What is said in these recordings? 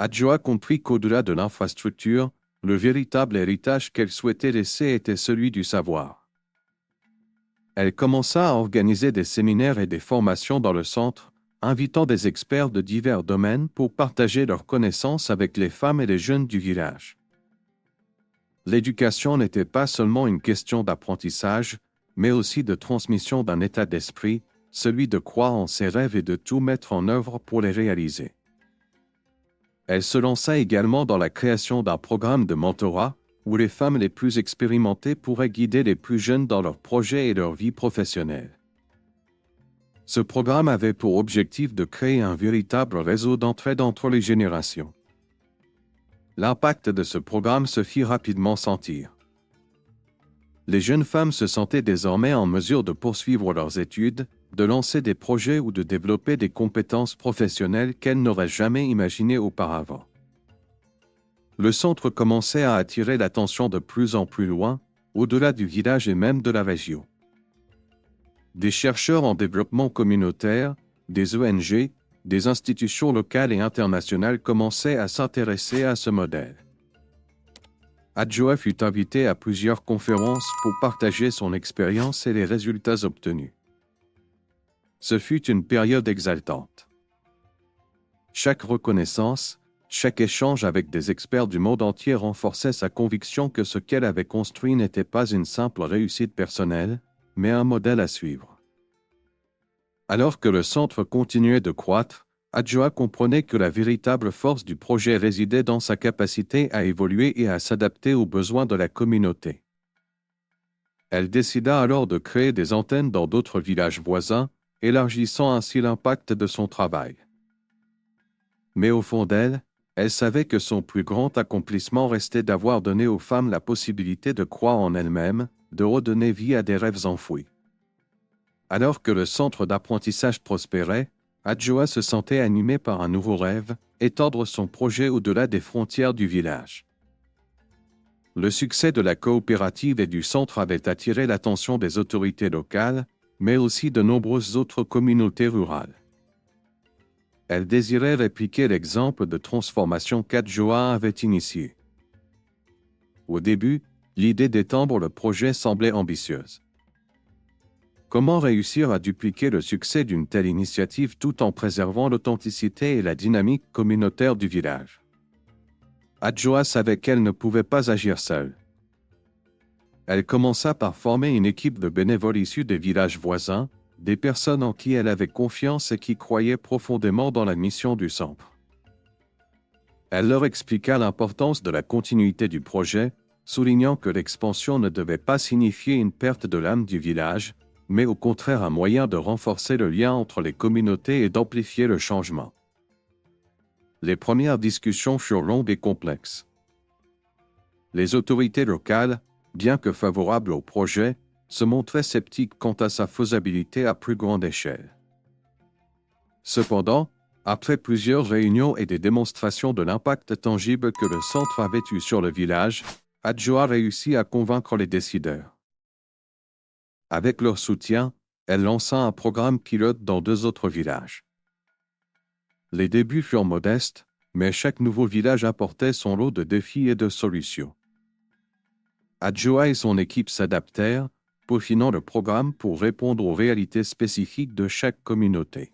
Adjoa comprit qu'au-delà de l'infrastructure, le véritable héritage qu'elle souhaitait laisser était celui du savoir. Elle commença à organiser des séminaires et des formations dans le centre, invitant des experts de divers domaines pour partager leurs connaissances avec les femmes et les jeunes du village. L'éducation n'était pas seulement une question d'apprentissage, mais aussi de transmission d'un état d'esprit, celui de croire en ses rêves et de tout mettre en œuvre pour les réaliser. Elle se lança également dans la création d'un programme de mentorat, où les femmes les plus expérimentées pourraient guider les plus jeunes dans leurs projets et leur vie professionnelle. Ce programme avait pour objectif de créer un véritable réseau d'entraide entre les générations. L'impact de ce programme se fit rapidement sentir. Les jeunes femmes se sentaient désormais en mesure de poursuivre leurs études, de lancer des projets ou de développer des compétences professionnelles qu'elles n'auraient jamais imaginées auparavant. Le centre commençait à attirer l'attention de plus en plus loin, au-delà du village et même de la région. Des chercheurs en développement communautaire, des ONG, des institutions locales et internationales commençaient à s'intéresser à ce modèle. Adjoa fut invitée à plusieurs conférences pour partager son expérience et les résultats obtenus. Ce fut une période exaltante. Chaque reconnaissance, chaque échange avec des experts du monde entier renforçait sa conviction que ce qu'elle avait construit n'était pas une simple réussite personnelle, mais un modèle à suivre. Alors que le centre continuait de croître, Adjoa comprenait que la véritable force du projet résidait dans sa capacité à évoluer et à s'adapter aux besoins de la communauté. Elle décida alors de créer des antennes dans d'autres villages voisins, élargissant ainsi l'impact de son travail. Mais au fond d'elle, elle savait que son plus grand accomplissement restait d'avoir donné aux femmes la possibilité de croire en elles-mêmes, de redonner vie à des rêves enfouis. Alors que le centre d'apprentissage prospérait, Adjoa se sentait animée par un nouveau rêve, étendre son projet au-delà des frontières du village. Le succès de la coopérative et du centre avait attiré l'attention des autorités locales, mais aussi de nombreuses autres communautés rurales. Elle désirait répliquer l'exemple de transformation qu'Adjoa avait initié. Au début, l'idée d'étendre le projet semblait ambitieuse. Comment réussir à dupliquer le succès d'une telle initiative tout en préservant l'authenticité et la dynamique communautaire du village? Adjoa savait qu'elle ne pouvait pas agir seule. Elle commença par former une équipe de bénévoles issus des villages voisins, des personnes en qui elle avait confiance et qui croyaient profondément dans la mission du centre. Elle leur expliqua l'importance de la continuité du projet, soulignant que l'expansion ne devait pas signifier une perte de l'âme du village, mais au contraire un moyen de renforcer le lien entre les communautés et d'amplifier le changement. Les premières discussions furent longues et complexes. Les autorités locales, bien que favorables au projet, se montraient sceptiques quant à sa faisabilité à plus grande échelle. Cependant, après plusieurs réunions et des démonstrations de l'impact tangible que le centre avait eu sur le village, Adjoa réussit à convaincre les décideurs. Avec leur soutien, elle lança un programme pilote dans 2 autres villages. Les débuts furent modestes, mais chaque nouveau village apportait son lot de défis et de solutions. Adjoa et son équipe s'adaptèrent, peaufinant le programme pour répondre aux réalités spécifiques de chaque communauté.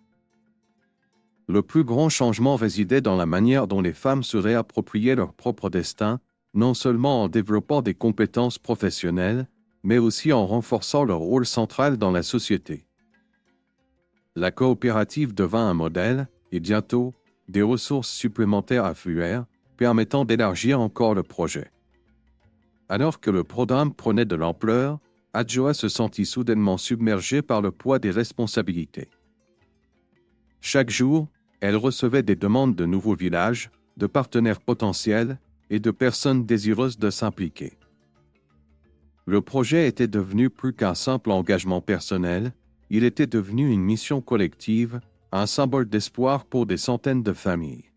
Le plus grand changement résidait dans la manière dont les femmes se réappropriaient leur propre destin, non seulement en développant des compétences professionnelles, mais aussi en renforçant leur rôle central dans la société. La coopérative devint un modèle, et bientôt, des ressources supplémentaires affluèrent, permettant d'élargir encore le projet. Alors que le programme prenait de l'ampleur, Adjoa se sentit soudainement submergée par le poids des responsabilités. Chaque jour, elle recevait des demandes de nouveaux villages, de partenaires potentiels et de personnes désireuses de s'impliquer. Le projet était devenu plus qu'un simple engagement personnel, il était devenu une mission collective, un symbole d'espoir pour des centaines de familles.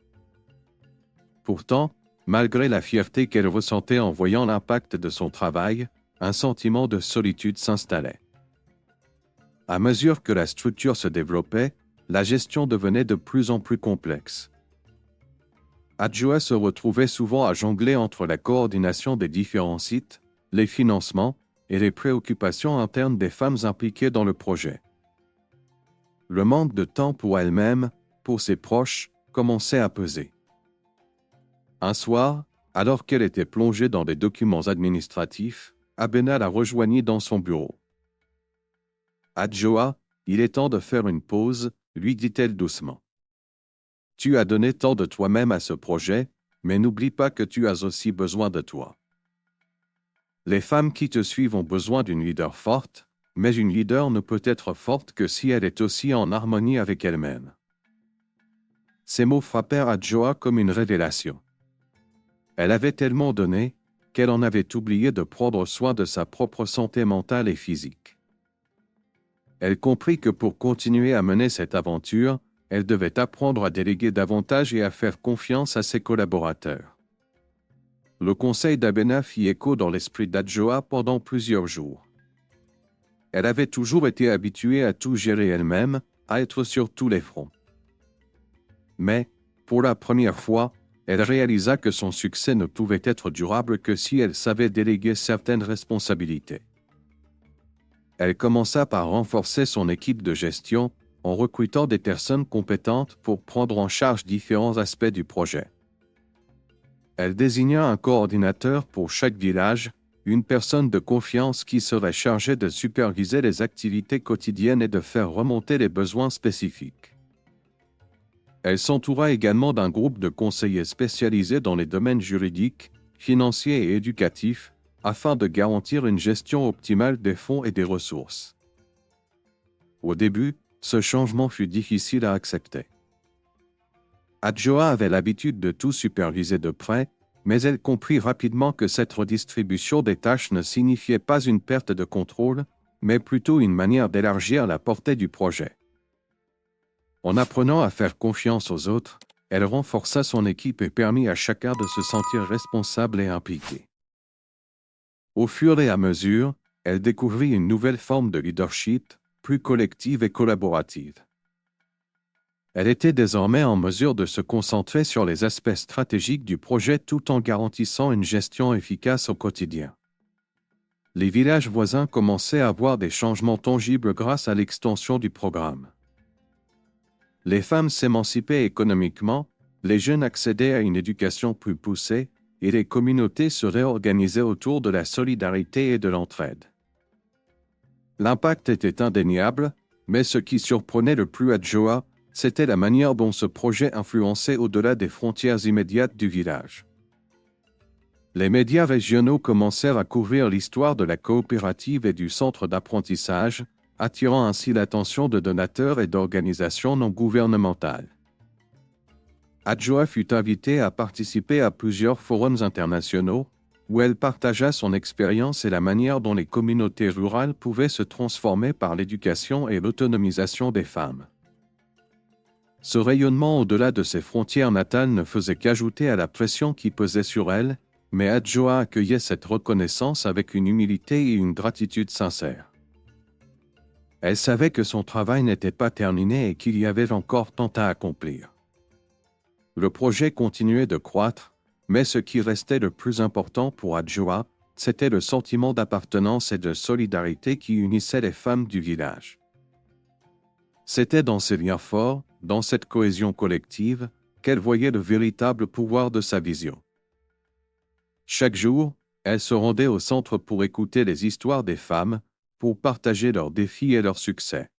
Pourtant, malgré la fierté qu'elle ressentait en voyant l'impact de son travail, un sentiment de solitude s'installait. À mesure que la structure se développait, la gestion devenait de plus en plus complexe. Adjoa se retrouvait souvent à jongler entre la coordination des différents sites, les financements et les préoccupations internes des femmes impliquées dans le projet. Le manque de temps pour elle-même, pour ses proches, commençait à peser. Un soir, alors qu'elle était plongée dans des documents administratifs, Abena la rejoignit dans son bureau. « Adjoa, il est temps de faire une pause, » lui dit-elle doucement. « Tu as donné tant de toi-même à ce projet, mais n'oublie pas que tu as aussi besoin de toi. Les femmes qui te suivent ont besoin d'une leader forte, mais une leader ne peut être forte que si elle est aussi en harmonie avec elle-même. » Ces mots frappèrent Adjoa comme une révélation. Elle avait tellement donné qu'elle en avait oublié de prendre soin de sa propre santé mentale et physique. Elle comprit que pour continuer à mener cette aventure, elle devait apprendre à déléguer davantage et à faire confiance à ses collaborateurs. Le conseil d'Abena fit écho dans l'esprit d'Adjoa pendant plusieurs jours. Elle avait toujours été habituée à tout gérer elle-même, à être sur tous les fronts. Mais, pour la première fois, elle réalisa que son succès ne pouvait être durable que si elle savait déléguer certaines responsabilités. Elle commença par renforcer son équipe de gestion en recrutant des personnes compétentes pour prendre en charge différents aspects du projet. Elle désigna un coordinateur pour chaque village, une personne de confiance qui serait chargée de superviser les activités quotidiennes et de faire remonter les besoins spécifiques. Elle s'entoura également d'un groupe de conseillers spécialisés dans les domaines juridiques, financiers et éducatifs, afin de garantir une gestion optimale des fonds et des ressources. Au début, ce changement fut difficile à accepter. Adjoa avait l'habitude de tout superviser de près, mais elle comprit rapidement que cette redistribution des tâches ne signifiait pas une perte de contrôle, mais plutôt une manière d'élargir la portée du projet. En apprenant à faire confiance aux autres, elle renforça son équipe et permit à chacun de se sentir responsable et impliqué. Au fur et à mesure, elle découvrit une nouvelle forme de leadership, plus collective et collaborative. Elle était désormais en mesure de se concentrer sur les aspects stratégiques du projet tout en garantissant une gestion efficace au quotidien. Les villages voisins commençaient à voir des changements tangibles grâce à l'extension du programme. Les femmes s'émancipaient économiquement, les jeunes accédaient à une éducation plus poussée, et les communautés se réorganisaient autour de la solidarité et de l'entraide. L'impact était indéniable, mais ce qui surprenait le plus Adjoa, c'était la manière dont ce projet influençait au-delà des frontières immédiates du village. Les médias régionaux commencèrent à couvrir l'histoire de la coopérative et du centre d'apprentissage, attirant ainsi l'attention de donateurs et d'organisations non gouvernementales. Adjoa fut invitée à participer à plusieurs forums internationaux, où elle partagea son expérience et la manière dont les communautés rurales pouvaient se transformer par l'éducation et l'autonomisation des femmes. Ce rayonnement au-delà de ses frontières natales ne faisait qu'ajouter à la pression qui pesait sur elle, mais Adjoa accueillait cette reconnaissance avec une humilité et une gratitude sincères. Elle savait que son travail n'était pas terminé et qu'il y avait encore tant à accomplir. Le projet continuait de croître, mais ce qui restait le plus important pour Adjoa, c'était le sentiment d'appartenance et de solidarité qui unissait les femmes du village. C'était dans ces liens forts, dans cette cohésion collective, qu'elle voyait le véritable pouvoir de sa vision. Chaque jour, elle se rendait au centre pour écouter les histoires des femmes, pour partager leurs défis et leurs succès.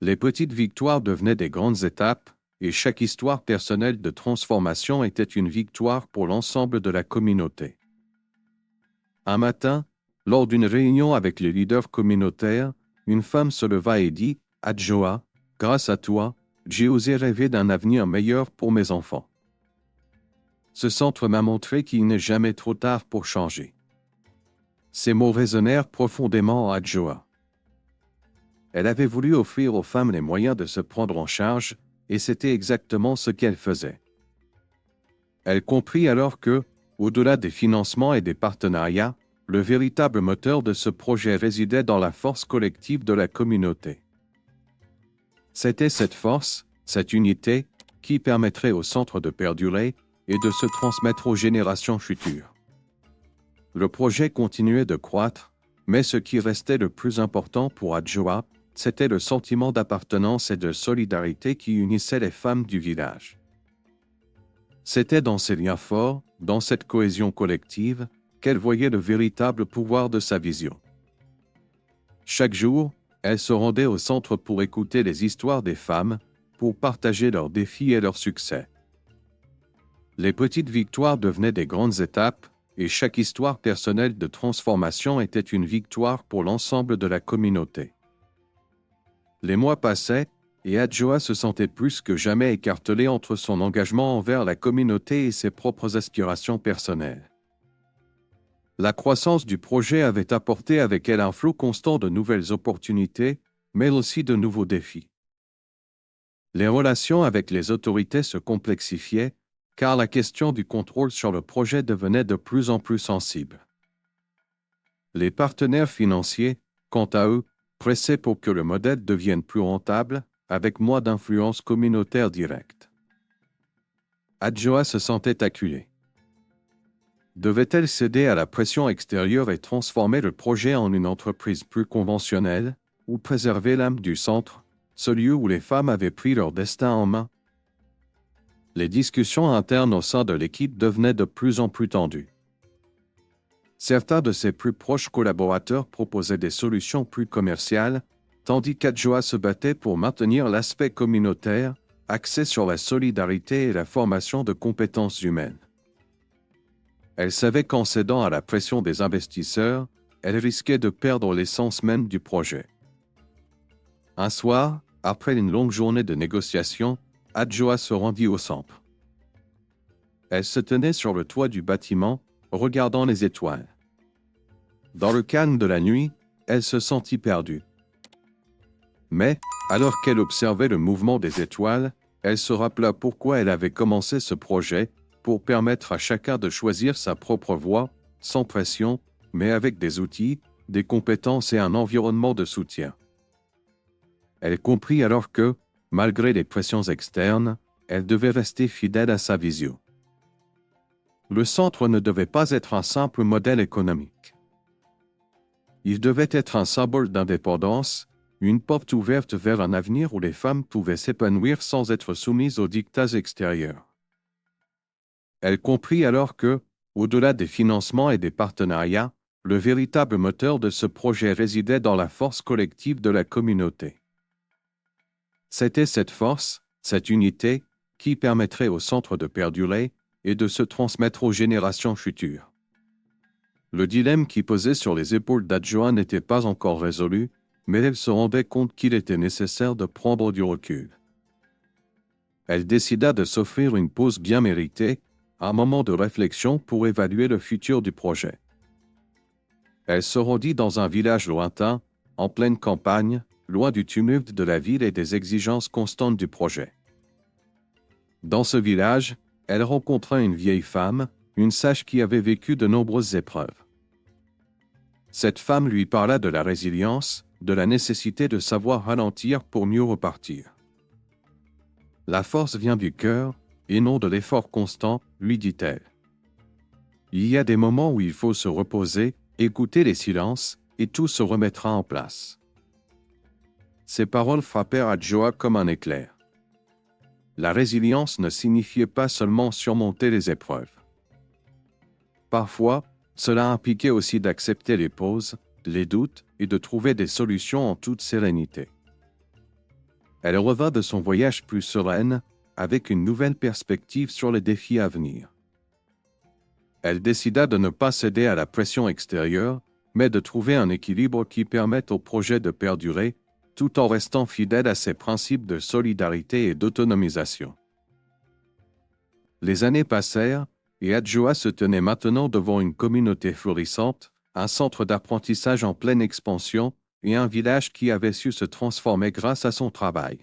Les petites victoires devenaient des grandes étapes, et chaque histoire personnelle de transformation était une victoire pour l'ensemble de la communauté. Un matin, lors d'une réunion avec les leaders communautaires, une femme se leva et dit « Adjoa, grâce à toi, j'ai osé rêver d'un avenir meilleur pour mes enfants. Ce centre m'a montré qu'il n'est jamais trop tard pour changer. » Ces mots résonnèrent profondément en Adjoa. Elle avait voulu offrir aux femmes les moyens de se prendre en charge, et c'était exactement ce qu'elle faisait. Elle comprit alors que, au-delà des financements et des partenariats, le véritable moteur de ce projet résidait dans la force collective de la communauté. C'était cette force, cette unité, qui permettrait au centre de perdurer et de se transmettre aux générations futures. Le projet continuait de croître, mais ce qui restait le plus important pour Adjoa, c'était le sentiment d'appartenance et de solidarité qui unissait les femmes du village. C'était dans ces liens forts, dans cette cohésion collective, qu'elle voyait le véritable pouvoir de sa vision. Chaque jour, elle se rendait au centre pour écouter les histoires des femmes, pour partager leurs défis et leurs succès. Les petites victoires devenaient des grandes étapes, et chaque histoire personnelle de transformation était une victoire pour l'ensemble de la communauté. Les mois passaient, et Adjoa se sentait plus que jamais écartelée entre son engagement envers la communauté et ses propres aspirations personnelles. La croissance du projet avait apporté avec elle un flot constant de nouvelles opportunités, mais aussi de nouveaux défis. Les relations avec les autorités se complexifiaient, car la question du contrôle sur le projet devenait de plus en plus sensible. Les partenaires financiers, quant à eux, pressaient pour que le modèle devienne plus rentable, avec moins d'influence communautaire directe. Adjoa se sentait acculée. Devait-elle céder à la pression extérieure et transformer le projet en une entreprise plus conventionnelle, ou préserver l'âme du centre, ce lieu où les femmes avaient pris leur destin en main? Les discussions internes au sein de l'équipe devenaient de plus en plus tendues. Certains de ses plus proches collaborateurs proposaient des solutions plus commerciales, tandis qu'Adjoa se battait pour maintenir l'aspect communautaire, axé sur la solidarité et la formation de compétences humaines. Elle savait qu'en cédant à la pression des investisseurs, elle risquait de perdre l'essence même du projet. Un soir, après une longue journée de négociations, Adjoa se rendit au centre. Elle se tenait sur le toit du bâtiment, regardant les étoiles. Dans le calme de la nuit, elle se sentit perdue. Mais, alors qu'elle observait le mouvement des étoiles, elle se rappela pourquoi elle avait commencé ce projet, pour permettre à chacun de choisir sa propre voie, sans pression, mais avec des outils, des compétences et un environnement de soutien. Elle comprit alors que, malgré les pressions externes, elle devait rester fidèle à sa vision. Le centre ne devait pas être un simple modèle économique. Il devait être un symbole d'indépendance, une porte ouverte vers un avenir où les femmes pouvaient s'épanouir sans être soumises aux dictats extérieurs. Elle comprit alors que, au-delà des financements et des partenariats, le véritable moteur de ce projet résidait dans la force collective de la communauté. C'était cette force, cette unité, qui permettrait au centre de perdurer et de se transmettre aux générations futures. Le dilemme qui pesait sur les épaules d'Adjoa n'était pas encore résolu, mais elle se rendait compte qu'il était nécessaire de prendre du recul. Elle décida de s'offrir une pause bien méritée, un moment de réflexion pour évaluer le futur du projet. Elle se rendit dans un village lointain, en pleine campagne, loin du tumulte de la ville et des exigences constantes du projet. Dans ce village, elle rencontra une vieille femme, une sage qui avait vécu de nombreuses épreuves. Cette femme lui parla de la résilience, de la nécessité de savoir ralentir pour mieux repartir. La force vient du cœur, et non de l'effort constant, lui dit-elle. Il y a des moments où il faut se reposer, écouter les silences, et tout se remettra en place. Ces paroles frappèrent Adjoa comme un éclair. La résilience ne signifiait pas seulement surmonter les épreuves. Parfois, cela impliquait aussi d'accepter les pauses, les doutes et de trouver des solutions en toute sérénité. Elle revint de son voyage plus sereine, avec une nouvelle perspective sur les défis à venir. Elle décida de ne pas céder à la pression extérieure, mais de trouver un équilibre qui permette au projet de perdurer, tout en restant fidèle à ses principes de solidarité et d'autonomisation. Les années passèrent, et Adjoa se tenait maintenant devant une communauté florissante, un centre d'apprentissage en pleine expansion, et un village qui avait su se transformer grâce à son travail.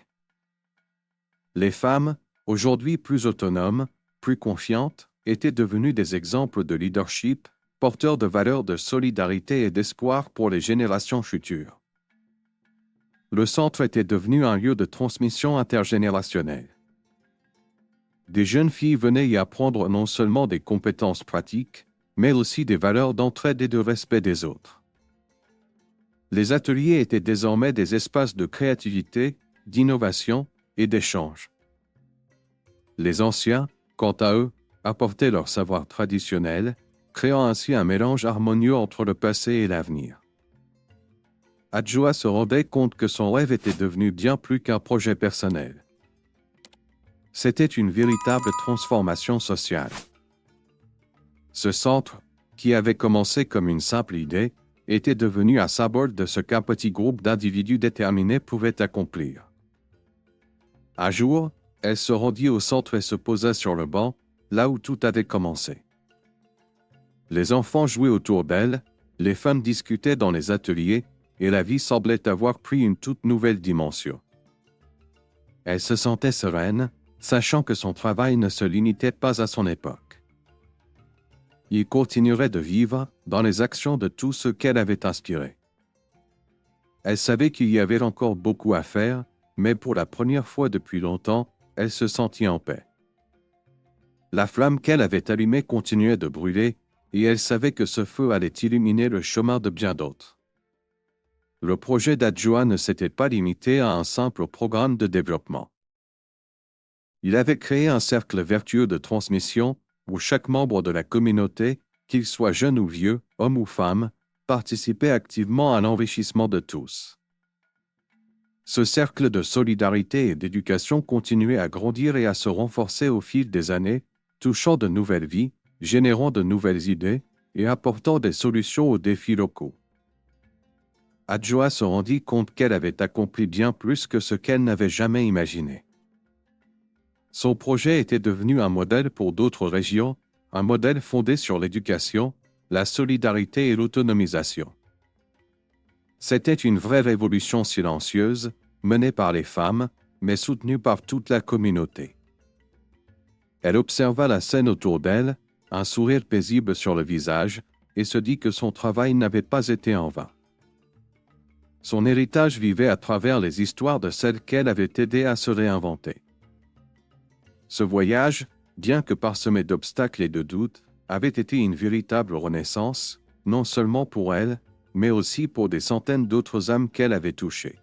Les femmes, aujourd'hui plus autonomes, plus confiantes, étaient devenues des exemples de leadership, porteurs de valeurs de solidarité et d'espoir pour les générations futures. Le centre était devenu un lieu de transmission intergénérationnelle. des jeunes filles venaient y apprendre non seulement des compétences pratiques, mais aussi des valeurs d'entraide et de respect des autres. Les ateliers étaient désormais des espaces de créativité, d'innovation et d'échange. Les anciens, quant à eux, apportaient leur savoir traditionnel, créant ainsi un mélange harmonieux entre le passé et l'avenir. Adjoa se rendait compte que son rêve était devenu bien plus qu'un projet personnel. C'était une véritable transformation sociale. Ce centre, qui avait commencé comme une simple idée, était devenu un symbole de ce qu'un petit groupe d'individus déterminés pouvait accomplir. Un jour, elle se rendit au centre et se posa sur le banc, là où tout avait commencé. Les enfants jouaient autour d'elle, les femmes discutaient dans les ateliers, et la vie semblait avoir pris une toute nouvelle dimension. Elle se sentait sereine, sachant que son travail ne se limitait pas à son époque. Il continuerait de vivre dans les actions de tous ceux qu'elle avait inspirés. Elle savait qu'il y avait encore beaucoup à faire, mais pour la première fois depuis longtemps, elle se sentit en paix. La flamme qu'elle avait allumée continuait de brûler, et elle savait que ce feu allait illuminer le chemin de bien d'autres. Le projet d'Adjoa ne s'était pas limité à un simple programme de développement. Il avait créé un cercle vertueux de transmission où chaque membre de la communauté, qu'il soit jeune ou vieux, homme ou femme, participait activement à l'enrichissement de tous. Ce cercle de solidarité et d'éducation continuait à grandir et à se renforcer au fil des années, touchant de nouvelles vies, générant de nouvelles idées et apportant des solutions aux défis locaux. Adjoa se rendit compte qu'elle avait accompli bien plus que ce qu'elle n'avait jamais imaginé. Son projet était devenu un modèle pour d'autres régions, un modèle fondé sur l'éducation, la solidarité et l'autonomisation. C'était une vraie révolution silencieuse, menée par les femmes, mais soutenue par toute la communauté. Elle observa la scène autour d'elle, un sourire paisible sur le visage, et se dit que son travail n'avait pas été en vain. Son héritage vivait à travers les histoires de celles qu'elle avait aidé à se réinventer. Ce voyage, bien que parsemé d'obstacles et de doutes, avait été une véritable renaissance, non seulement pour elle, mais aussi pour des centaines d'autres âmes qu'elle avait touchées.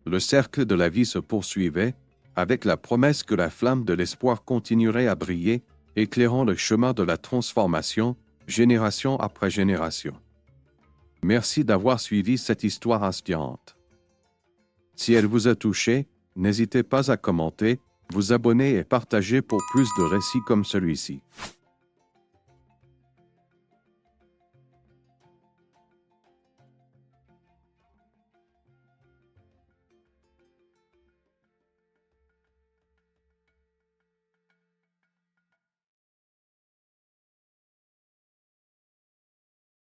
Le cercle de la vie se poursuivait, avec la promesse que la flamme de l'espoir continuerait à briller, éclairant le chemin de la transformation, génération après génération. Merci d'avoir suivi cette histoire inspirante. Si elle vous a touché, n'hésitez pas à commenter, vous abonner et partager pour plus de récits comme celui-ci.